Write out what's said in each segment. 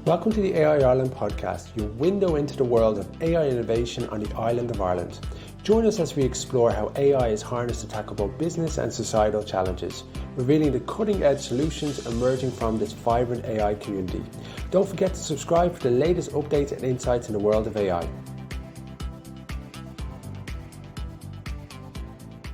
Welcome to the AI Ireland podcast, your window into the world of AI innovation on the island of Ireland. Join us as we explore how AI is harnessed to tackle both business and societal challenges, revealing the cutting-edge solutions emerging from this vibrant AI community. Don't forget to subscribe for the latest updates and insights in the world of AI.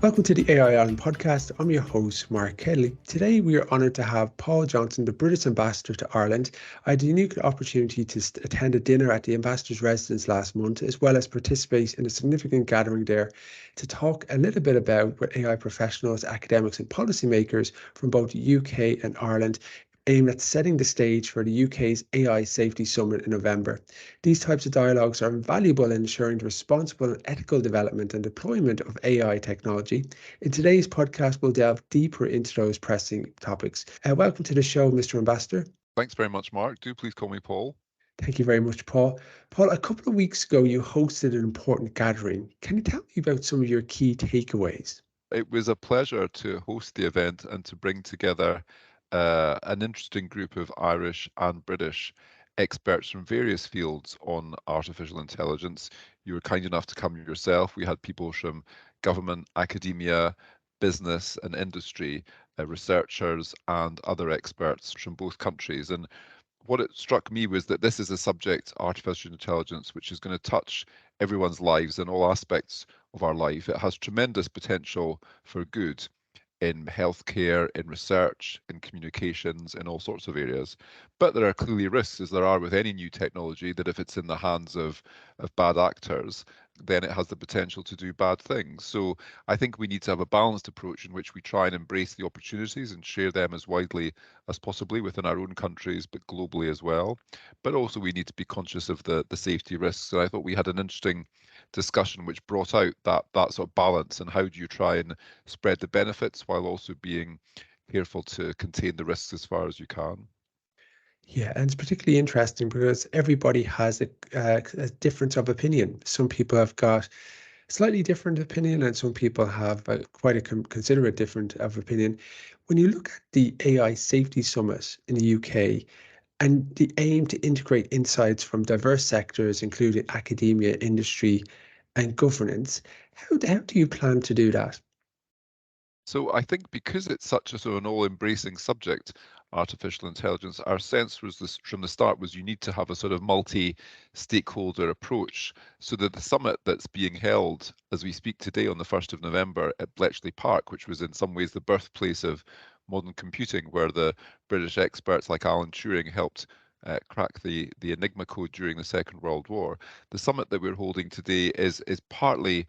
Welcome to the AI Ireland podcast. I'm your host, Mark Kelly. Today, we are honoured to have Paul Johnston, the British Ambassador to Ireland. I had a unique opportunity to attend a dinner at the Ambassador's residence last month, as well as participate in a significant gathering there to talk a little bit about what AI professionals, academics and policymakers from both the UK and Ireland aimed at setting the stage for the UK's AI Safety Summit in November. These types of dialogues are invaluable in ensuring the responsible and ethical development and deployment of AI technology. In today's podcast, we'll delve deeper into those pressing topics. Welcome to the show, Mr. Ambassador. Thanks very much, Mark. Do please call me Paul. Thank you very much, Paul. Paul, a couple of weeks ago, you hosted an important gathering. Can you tell me about some of your key takeaways? It was a pleasure to host the event and to bring together an interesting group of Irish and British experts from various fields on artificial intelligence. You were kind enough to come yourself. We had people from government, academia, business and industry, researchers and other experts from both countries. And what it struck me was that this is a subject, artificial intelligence, which is going to touch everyone's lives and all aspects of our life. It has tremendous potential for good in healthcare, in research, in communications, in all sorts of areas. But there are clearly risks, as there are with any new technology, that if it's in the hands of bad actors, then it has the potential to do bad things. So I think we need to have a balanced approach in which we try and embrace the opportunities and share them as widely as possibly within our own countries, but globally as well. But also we need to be conscious of the safety risks. And I thought we had an interesting discussion which brought out that sort of balance, and how do you try and spread the benefits while also being careful to contain the risks as far as you can. Yeah, and it's particularly interesting because everybody has a difference of opinion. Some people have got slightly different opinion, and some people have quite a considerate different of opinion. When you look at the AI Safety Summit in the UK and the aim to integrate insights from diverse sectors, including academia, industry, and governance, how do you plan to do that? So I think because it's such a sort of an all-embracing subject, artificial intelligence, our sense was this from the start was you need to have a sort of multi-stakeholder approach, so that the summit that's being held as we speak today on the 1st of November at Bletchley Park, which was in some ways the birthplace of modern computing, where the British experts like Alan Turing helped crack the Enigma code during the Second World War. The summit that we're holding today is partly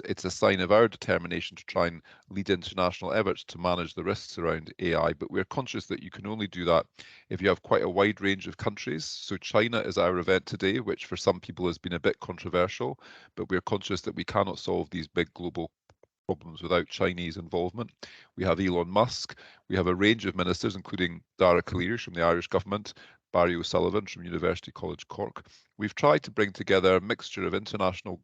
it's a sign of our determination to try and lead international efforts to manage the risks around AI, but we're conscious that you can only do that if you have quite a wide range of countries. So China is our event today, which for some people has been a bit controversial, but we're conscious that we cannot solve these big global problems without Chinese involvement. We have Elon Musk, we have a range of ministers, including Dara Kaliers from the Irish government, Barry O'Sullivan from University College Cork. We've tried to bring together a mixture of international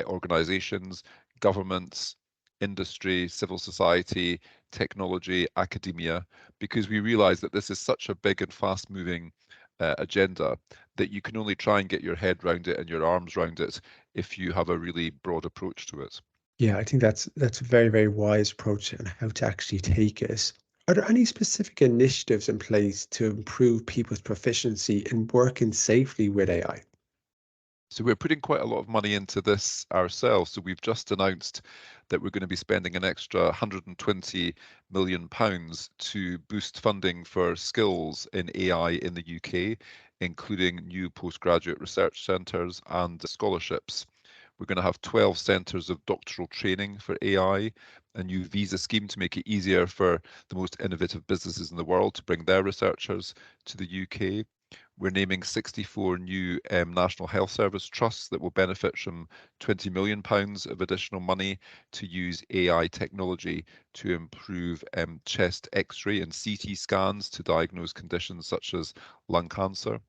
organisations, governments, industry, civil society, technology, academia, because we realise that this is such a big and fast-moving agenda that you can only try and get your head around it and your arms around it if you have a really broad approach to it. Yeah, I think that's a very, very wise approach on how to actually take it. Are there any specific initiatives in place to improve people's proficiency in working safely with AI? So we're putting quite a lot of money into this ourselves. So we've just announced that we're going to be spending an extra £120 million to boost funding for skills in AI in the UK, including new postgraduate research centres and scholarships. We're going to have 12 centres of doctoral training for AI, a new visa scheme to make it easier for the most innovative businesses in the world to bring their researchers to the UK. We're naming 64 new National Health Service trusts that will benefit from £20 million of additional money to use AI technology to improve chest X-ray and CT scans to diagnose conditions such as lung cancer.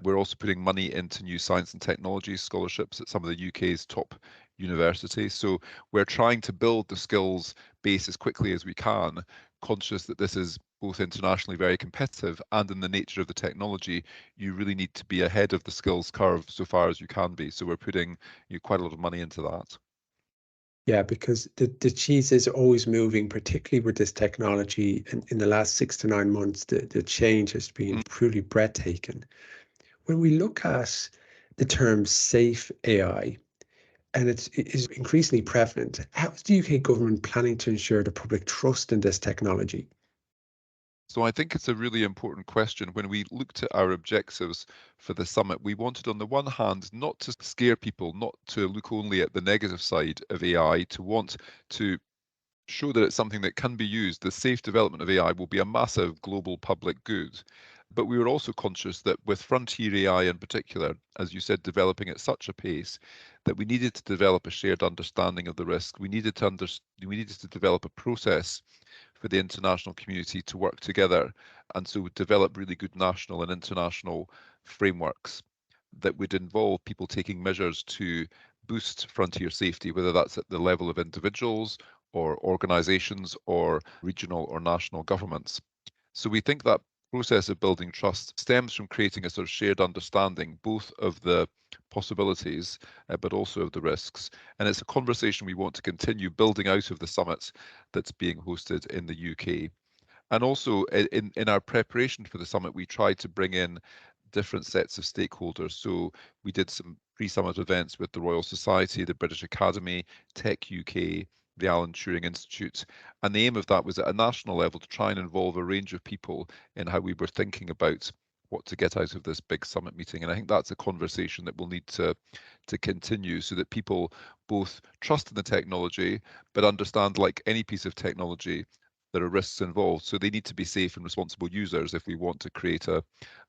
We're also putting money into new science and technology scholarships at some of the UK's top universities. So we're trying to build the skills base as quickly as we can, conscious that this is both internationally very competitive and in the nature of the technology, you really need to be ahead of the skills curve so far as you can be. So we're putting quite a lot of money into that. Yeah, because the cheese is always moving, particularly with this technology. And in the last 6 to 9 months, the change has been truly breathtaking. When we look at the term safe AI, and it is increasingly prevalent, how is the UK government planning to ensure the public trust in this technology? So I think it's a really important question. When we looked at our objectives for the summit, we wanted, on the one hand, not to scare people, not to look only at the negative side of AI, to want to show that it's something that can be used. The safe development of AI will be a massive global public good. But we were also conscious that with frontier AI in particular, as you said, developing at such a pace, that we needed to develop a shared understanding of the risk. We needed to develop a process for the international community to work together, and so develop really good national and international frameworks that would involve people taking measures to boost frontier safety, whether that's at the level of individuals or organizations or regional or national governments. So we think that process of building trust stems from creating a sort of shared understanding, both of the possibilities, but also of the risks. And it's a conversation we want to continue building out of the summit that's being hosted in the UK. And also in our preparation for the summit, we tried to bring in different sets of stakeholders. So we did some pre-summit events with the Royal Society, the British Academy, Tech UK, the Alan Turing Institute. And the aim of that was at a national level to try and involve a range of people in how we were thinking about what to get out of this big summit meeting. And I think that's a conversation that we'll need to continue so that people both trust in the technology, but understand, like any piece of technology, there are risks involved. So they need to be safe and responsible users if we want to create a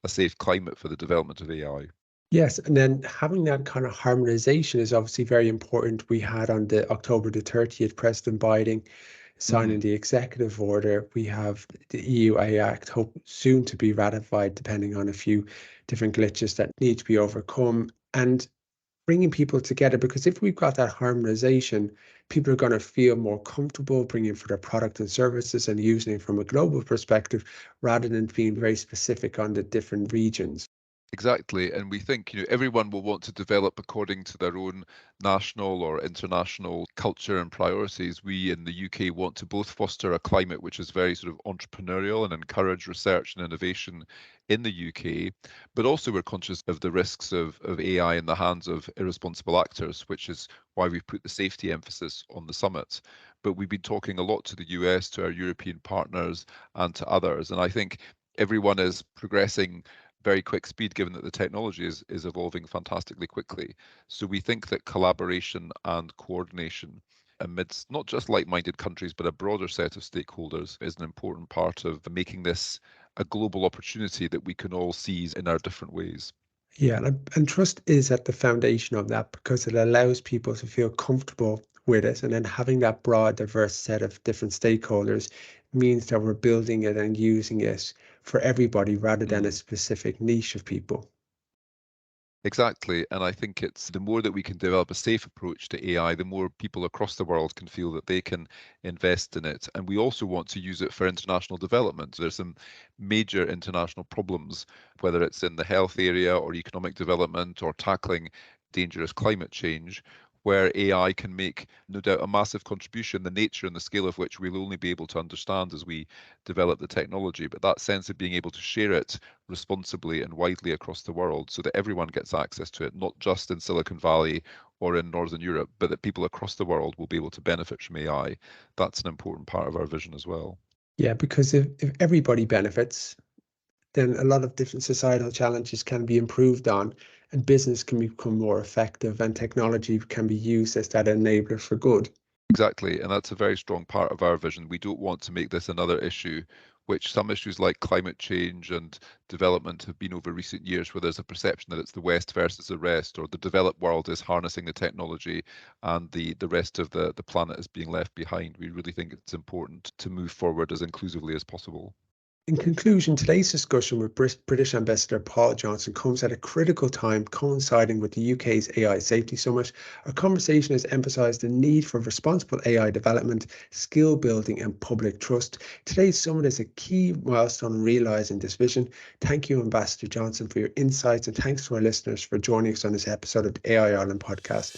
safe climate for the development of AI. Yes, and then having that kind of harmonization is obviously very important. We had on the October the 30th, President Biden signing the executive order. We have the EU Act, hope soon to be ratified, depending on a few different glitches that need to be overcome. And bringing people together, because if we've got that harmonization, people are going to feel more comfortable bringing for their product and services and using it from a global perspective rather than being very specific on the different regions. Exactly, and we think everyone will want to develop according to their own national or international culture and priorities. We in the UK want to both foster a climate which is very sort of entrepreneurial and encourage research and innovation in the UK, but also we're conscious of the risks of AI in the hands of irresponsible actors, which is why we've put the safety emphasis on the summit. But we've been talking a lot to the US, to our European partners, and to others, and I think everyone is progressing very quick speed, given that the technology is evolving fantastically quickly. So we think that collaboration and coordination amidst not just like-minded countries, but a broader set of stakeholders is an important part of making this a global opportunity that we can all seize in our different ways. Yeah, and trust is at the foundation of that because it allows people to feel comfortable with it. And then having that broad, diverse set of different stakeholders means that we're building it and using it for everybody rather than a specific niche of people. Exactly. And I think it's the more that we can develop a safe approach to AI, the more people across the world can feel that they can invest in it. And we also want to use it for international development. There's some major international problems, whether it's in the health area or economic development or tackling dangerous climate change, where AI can make, no doubt, a massive contribution, the nature and the scale of which we'll only be able to understand as we develop the technology. But that sense of being able to share it responsibly and widely across the world so that everyone gets access to it, not just in Silicon Valley or in Northern Europe, but that people across the world will be able to benefit from AI. That's an important part of our vision as well. Yeah, because if everybody benefits, then a lot of different societal challenges can be improved on and business can become more effective and technology can be used as that enabler for good. Exactly, and that's a very strong part of our vision. We don't want to make this another issue, which some issues like climate change and development have been over recent years, where there's a perception that it's the West versus the rest, or the developed world is harnessing the technology and the rest of the planet is being left behind. We really think it's important to move forward as inclusively as possible. In conclusion, today's discussion with British Ambassador Paul Johnston comes at a critical time coinciding with the UK's AI Safety Summit. Our conversation has emphasised the need for responsible AI development, skill building and public trust. Today's summit is a key milestone in realising this vision. Thank you, Ambassador Johnston, for your insights, and thanks to our listeners for joining us on this episode of the AI Ireland podcast.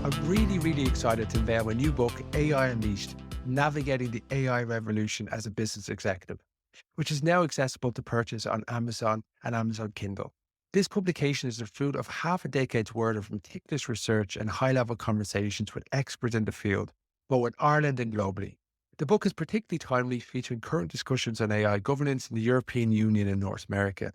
I'm really excited to unveil my new book, AI Unleashed: Navigating the AI Revolution as a Business Executive, which is now accessible to purchase on Amazon and Amazon Kindle. This publication is the fruit of half a decade's worth of meticulous research and high-level conversations with experts in the field, both in Ireland and globally. The book is particularly timely, featuring current discussions on AI governance in the European Union and North America.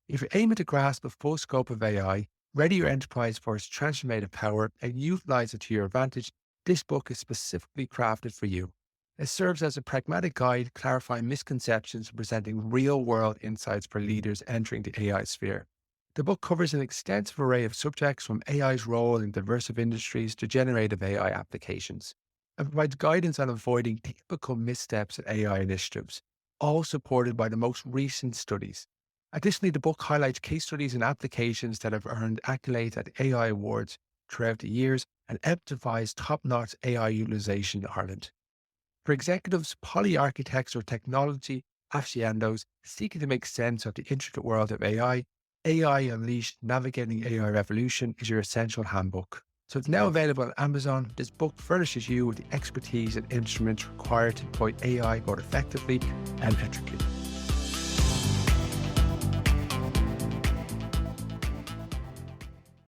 If you're aiming to grasp the full scope of AI, ready your enterprise for its transformative power, and utilize it to your advantage, this book is specifically crafted for you. It serves as a pragmatic guide, clarifying misconceptions and presenting real-world insights for leaders entering the AI sphere. The book covers an extensive array of subjects, from AI's role in diverse industries to generative AI applications, and provides guidance on avoiding typical missteps in AI initiatives, all supported by the most recent studies. Additionally, the book highlights case studies and applications that have earned accolades at AI awards throughout the years and emphasizes top-notch AI utilization in Ireland. For executives, poly-architects, or technology aficionados seeking to make sense of the intricate world of AI, AI Unleashed: Navigating AI Revolution is your essential handbook. So it's now available on Amazon. This book furnishes you with the expertise and instruments required to deploy AI more effectively and ethically.